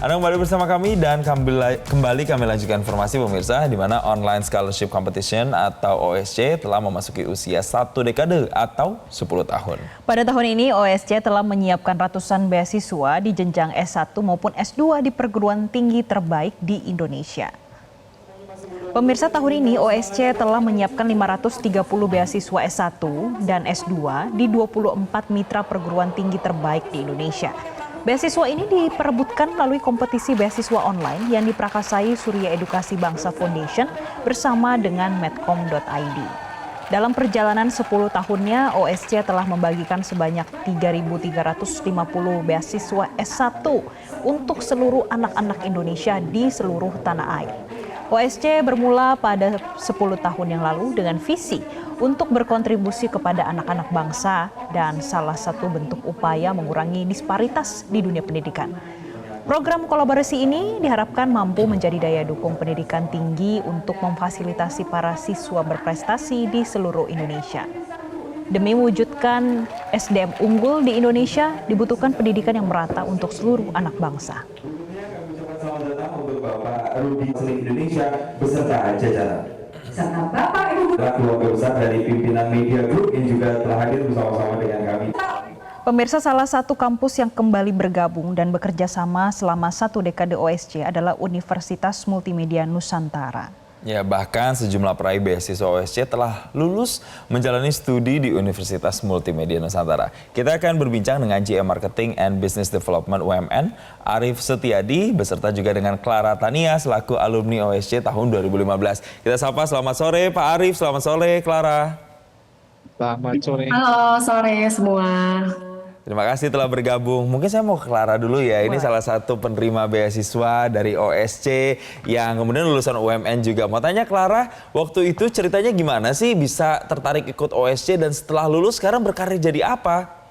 Anda kembali bersama kami dan kembali kami lanjutkan informasi pemirsa di mana Online Scholarship Competition atau OSC telah memasuki usia 1 dekade atau 10 tahun. Pada tahun ini OSC telah menyiapkan ratusan beasiswa di jenjang S1 maupun S2 di perguruan tinggi terbaik di Indonesia. Pemirsa, tahun ini OSC telah menyiapkan 530 beasiswa S1 dan S2 di 24 mitra perguruan tinggi terbaik di Indonesia. Beasiswa ini diperebutkan melalui kompetisi beasiswa online yang diprakasai Surya Edukasi Bangsa Foundation bersama dengan medcom.id. Dalam perjalanan 10 tahunnya, OSC telah membagikan sebanyak 3.350 beasiswa S1 untuk seluruh anak-anak Indonesia di seluruh tanah air. OSC bermula pada 10 tahun yang lalu dengan visi untuk berkontribusi kepada anak-anak bangsa dan salah satu bentuk upaya mengurangi disparitas di dunia pendidikan. Program kolaborasi ini diharapkan mampu menjadi daya dukung pendidikan tinggi untuk memfasilitasi para siswa berprestasi di seluruh Indonesia. Demi mewujudkan SDM unggul di Indonesia, dibutuhkan pendidikan yang merata untuk seluruh anak bangsa. Selamat datang untuk Bapak Rudi Seling Indonesia beserta jajaran. Serta Bapak Ibu Keluarga besar dari pimpinan Media Group yang juga telah hadir bersama-sama dengan kami. Pemirsa, salah satu kampus yang kembali bergabung dan bekerja sama selama 1 dekade OSC adalah Universitas Multimedia Nusantara. Ya, bahkan sejumlah peraih beasiswa OSC telah lulus menjalani studi di Universitas Multimedia Nusantara. Kita akan berbincang dengan GM Marketing and Business Development UMN, Arif Setiadi, beserta juga dengan Clara Tania selaku alumni OSC tahun 2015. Kita sapa, selamat sore Pak Arif, selamat sore Clara. Selamat sore. Halo sore semua. Terima kasih telah bergabung. Mungkin saya mau ke Clara dulu ya. Ini salah satu penerima beasiswa dari OSC yang kemudian lulusan UMN juga. Mau tanya Clara, waktu itu ceritanya gimana sih bisa tertarik ikut OSC dan setelah lulus sekarang berkarir jadi apa?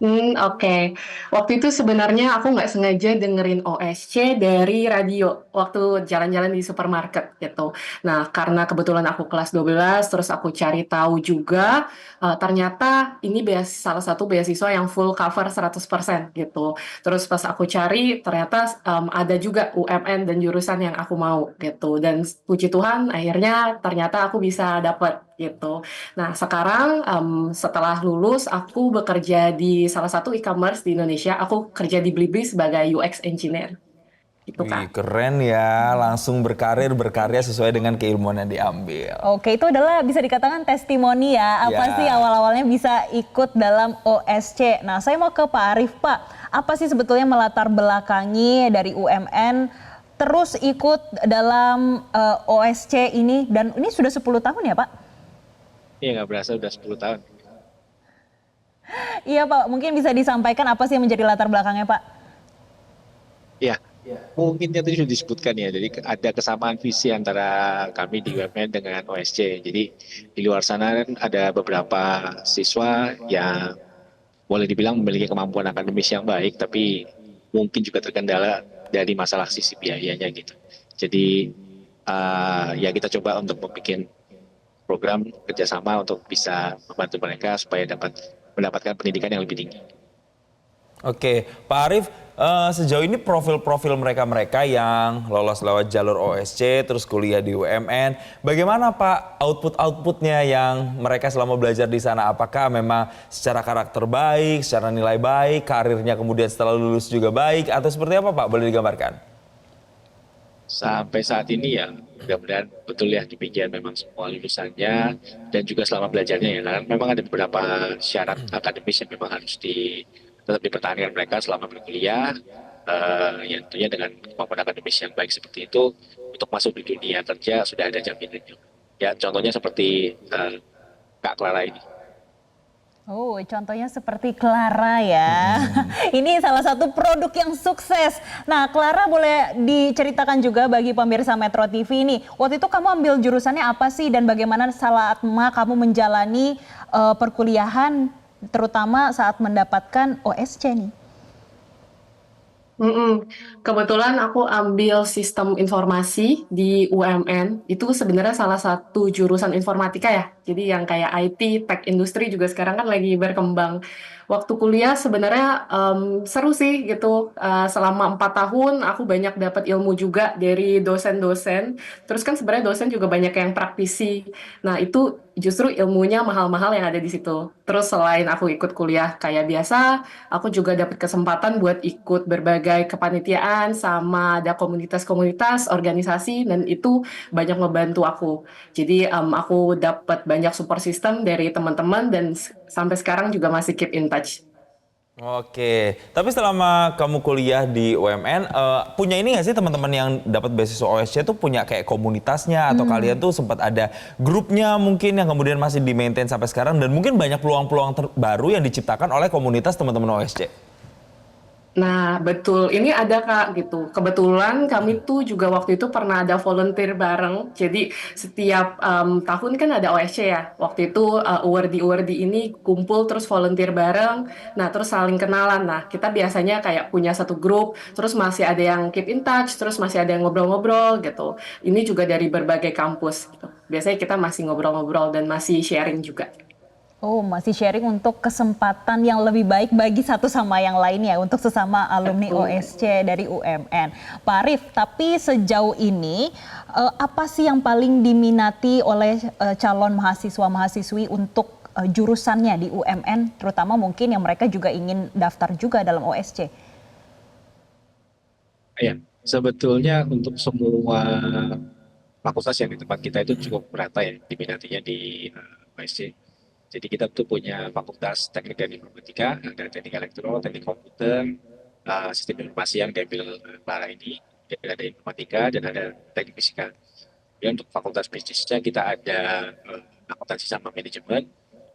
Oke. Waktu itu sebenarnya aku nggak sengaja dengerin OSC dari radio waktu jalan-jalan di supermarket gitu. Nah, karena kebetulan aku kelas 12, terus aku cari tahu juga, ternyata ini salah satu beasiswa yang full cover 100% gitu. Terus pas aku cari, ternyata ada juga UMN dan jurusan yang aku mau gitu. Dan puji Tuhan, akhirnya ternyata aku bisa dapat gitu. Nah, sekarang setelah lulus, aku bekerja di salah satu e-commerce di Indonesia. Aku kerja di Blibli sebagai UX engineer. Gitu, Wih, Kak. keren ya, langsung berkarya sesuai dengan keilmuan yang diambil. Oke, itu adalah bisa dikatakan testimoni ya. Apa Ya. sih awal-awalnya bisa ikut dalam OSC? Nah, saya mau ke Pak Arif, Pak. Apa sih sebetulnya melatar belakangi dari UMN terus ikut dalam OSC ini? Dan ini sudah 10 tahun ya, Pak? Iya, nggak berasa udah 10 tahun. Iya Pak, mungkin bisa disampaikan apa sih yang menjadi latar belakangnya Pak? Iya, mungkin itu sudah disebutkan ya. Jadi ada kesamaan visi antara kami di UMN dengan OSC. Jadi di luar sana kan ada beberapa siswa yang boleh dibilang memiliki kemampuan akademis yang baik, tapi mungkin juga terkendala dari masalah sisi biayanya gitu. Jadi ya kita coba untuk membuat program kerjasama untuk bisa membantu mereka supaya dapat mendapatkan pendidikan yang lebih tinggi. Oke, Pak Arif, sejauh ini profil-profil mereka-mereka yang lolos lewat jalur OSC, terus kuliah di UMN, bagaimana Pak output-outputnya yang mereka selama belajar di sana? Apakah memang secara karakter baik, secara nilai baik, karirnya kemudian setelah lulus juga baik, atau seperti apa Pak? Boleh digambarkan? Sampai saat ini ya mudah-mudahan betul ya demikian memang semua lulusannya dan juga selama belajarnya ya, karena memang ada beberapa syarat akademis yang memang harus tetap dipertahankan mereka selama berkuliah, yang tentunya dengan kemampuan akademis yang baik seperti itu untuk masuk di dunia kerja sudah ada jaminannya. Ya contohnya seperti Kak Clara ini. Oh, contohnya seperti Clara ya. Ini salah satu produk yang sukses. Nah, Clara boleh diceritakan juga bagi pemirsa Metro TV ini. Waktu itu kamu ambil jurusannya apa sih dan bagaimana selama kamu menjalani perkuliahan terutama saat mendapatkan OSC nih? Kebetulan aku ambil sistem informasi di UMN. Itu sebenarnya salah satu jurusan informatika ya. Jadi yang kayak IT, tech industri juga sekarang kan lagi berkembang. Waktu kuliah sebenarnya seru sih gitu. Selama 4 tahun aku banyak dapat ilmu juga dari dosen-dosen. Terus kan sebenarnya dosen juga banyak yang praktisi. Nah itu justru ilmunya mahal-mahal yang ada di situ. Terus selain aku ikut kuliah kayak biasa, aku juga dapat kesempatan buat ikut berbagai kepanitiaan sama ada komunitas-komunitas, organisasi, dan itu banyak ngebantu aku. Jadi aku dapat banyak support system dari teman-teman dan sampai sekarang juga masih keep in touch. Oke, tapi selama kamu kuliah di UMN, punya ini nggak sih teman-teman yang dapat beasiswa OSC tuh punya kayak komunitasnya atau kalian tuh sempat ada grupnya mungkin yang kemudian masih di-maintain sampai sekarang dan mungkin banyak peluang-peluang baru yang diciptakan oleh komunitas teman-teman OSC? Nah, betul. Ini ada Kak gitu. Kebetulan kami tuh juga waktu itu pernah ada volunteer bareng. Jadi setiap tahun kan ada OSC ya. Waktu itu awardee-awardee ini kumpul terus volunteer bareng. Nah, terus saling kenalan. Nah, kita biasanya kayak punya satu grup, terus masih ada yang keep in touch, terus masih ada yang ngobrol-ngobrol gitu. Ini juga dari berbagai kampus gitu. Biasanya kita masih ngobrol-ngobrol dan masih sharing juga. Oh, masih sharing untuk kesempatan yang lebih baik bagi satu sama yang lainnya untuk sesama alumni OSC dari UMN. Pak Arif, tapi sejauh ini apa sih yang paling diminati oleh calon mahasiswa-mahasiswi untuk jurusannya di UMN, terutama mungkin yang mereka juga ingin daftar juga dalam OSC? Ya, sebetulnya untuk semua fakultas yang di tempat kita itu cukup merata ya diminatinya di USC. Jadi kita tuh punya fakultas teknik dan informatika, ada teknik elektro, teknik komputer, sistem informasi yang diambil Clara ini, dan ada informatika dan ada teknik fisika. Kemudian untuk fakultas bisnisnya kita ada akuntansi sama manajemen.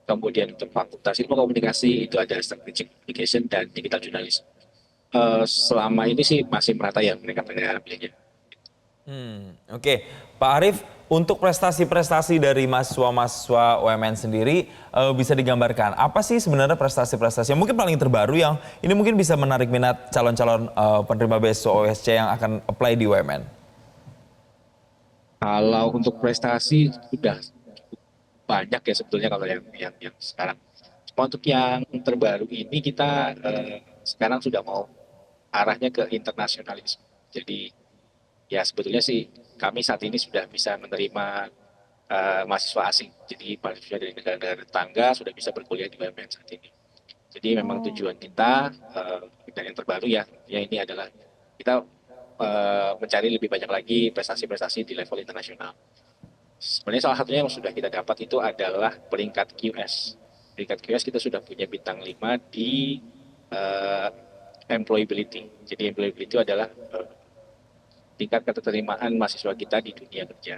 Kemudian untuk fakultas ilmu komunikasi itu ada strategic communication dan digital journalism. Selama ini sih masih merata ya mereka pilihnya. Oke, Pak Arif, untuk prestasi-prestasi dari mahasiswa-mahasiswa UMN sendiri bisa digambarkan apa sih sebenarnya prestasi-prestasi yang mungkin paling terbaru yang ini mungkin bisa menarik minat calon-calon penerima beasiswa OSC yang akan apply di UMN? Kalau untuk prestasi sudah banyak ya sebetulnya kalau yang sekarang. Cuma untuk yang terbaru ini kita sekarang sudah mau arahnya ke internasionalisme. Jadi ya sebetulnya sih kami saat ini sudah bisa menerima mahasiswa asing. Jadi mahasiswa dari negara-negara tetangga sudah bisa berkuliah di UMN saat ini. Jadi memang tujuan kita dan yang terbaru ya ini adalah kita mencari lebih banyak lagi prestasi-prestasi di level internasional. Sebenarnya salah satunya yang sudah kita dapat itu adalah peringkat QS. Peringkat QS kita sudah punya bintang 5 di employability. Jadi employability itu adalah tingkat keterterimaan mahasiswa kita di dunia kerja.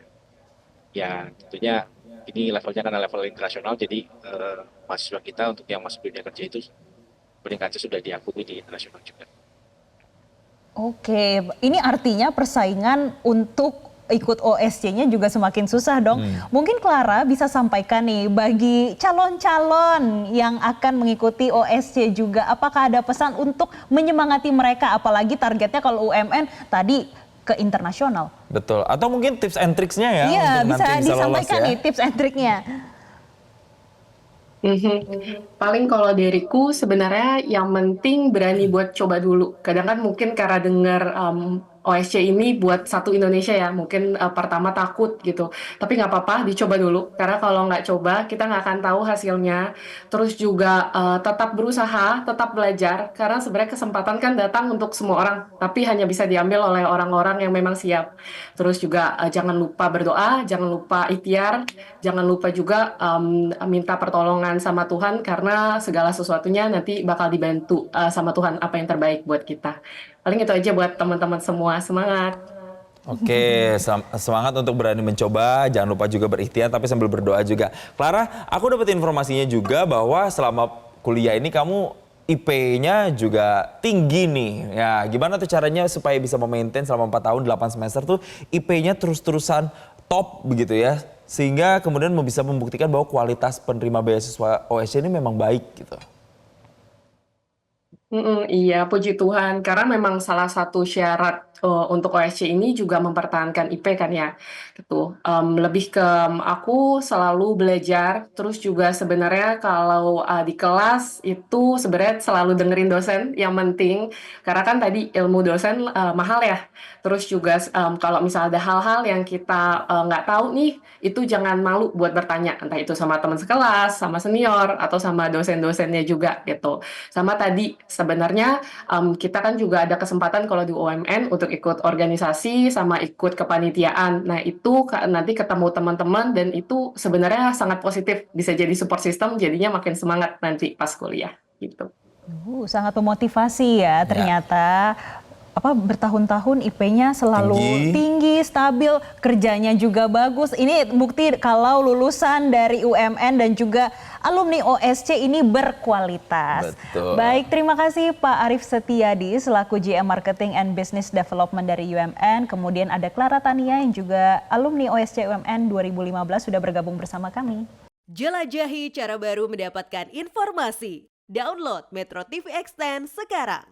Ya tentunya ini levelnya karena level internasional, jadi mahasiswa kita untuk yang masuk dunia kerja itu peringkatnya sudah diakui di internasional juga. Oke, ini artinya persaingan untuk ikut OSC-nya juga semakin susah dong. Mungkin Clara bisa sampaikan nih bagi calon-calon yang akan mengikuti OSC juga, apakah ada pesan untuk menyemangati mereka, apalagi targetnya kalau UMN tadi ke internasional. Betul, atau mungkin tips and tricksnya ya Iya, untuk bisa nanti bisa lolos disampaikan ya. nih tips and triknya. Paling kalau dariku sebenarnya yang penting berani buat coba dulu. Kadang kan mungkin karena dengar OSC ini buat satu Indonesia ya, mungkin pertama takut gitu. Tapi nggak apa-apa, dicoba dulu. Karena kalau nggak coba, kita nggak akan tahu hasilnya. Terus juga tetap berusaha, tetap belajar. Karena sebenarnya kesempatan kan datang untuk semua orang, tapi hanya bisa diambil oleh orang-orang yang memang siap. Terus juga jangan lupa berdoa, jangan lupa ikhtiar, jangan lupa juga minta pertolongan sama Tuhan karena segala sesuatunya nanti bakal dibantu sama Tuhan apa yang terbaik buat kita. Paling itu aja buat teman-teman semua. Semangat! Oke, semangat untuk berani mencoba, jangan lupa juga berikhtiar tapi sambil berdoa juga. Clara, aku dapat informasinya juga bahwa selama kuliah ini kamu IP-nya juga tinggi nih. Ya, gimana tuh caranya supaya bisa memaintain selama 4 tahun 8 semester tuh IP-nya terus-terusan top begitu ya. Sehingga kemudian bisa membuktikan bahwa kualitas penerima beasiswa OSC ini memang baik gitu. Iya, puji Tuhan. Karena memang salah satu syarat untuk OSC ini juga mempertahankan IP kan ya, gitu. Lebih ke aku selalu belajar, terus juga sebenarnya kalau di kelas itu sebenarnya selalu dengerin dosen yang penting, karena kan tadi ilmu dosen mahal ya. Terus juga kalau misalnya ada hal-hal yang kita nggak tahu nih, itu jangan malu buat bertanya, entah itu sama teman sekelas, sama senior, atau sama dosen-dosennya juga gitu. Sama tadi sebenarnya kita kan juga ada kesempatan kalau di UMN untuk ikut organisasi sama ikut kepanitiaan. Nah itu nanti ketemu teman-teman dan itu sebenarnya sangat positif, bisa jadi support system, jadinya makin semangat nanti pas kuliah gitu. Sangat memotivasi ya ternyata. Bertahun-tahun IP-nya selalu tinggi, stabil, kerjanya juga bagus. Ini bukti kalau lulusan dari UMN dan juga alumni OSC ini berkualitas. Betul. Baik, terima kasih Pak Arief Setiadi selaku GM Marketing and Business Development dari UMN. Kemudian ada Clara Tania yang juga alumni OSC UMN 2015 sudah bergabung bersama kami. Jelajahi cara baru mendapatkan informasi. Download Metro TV Extend sekarang.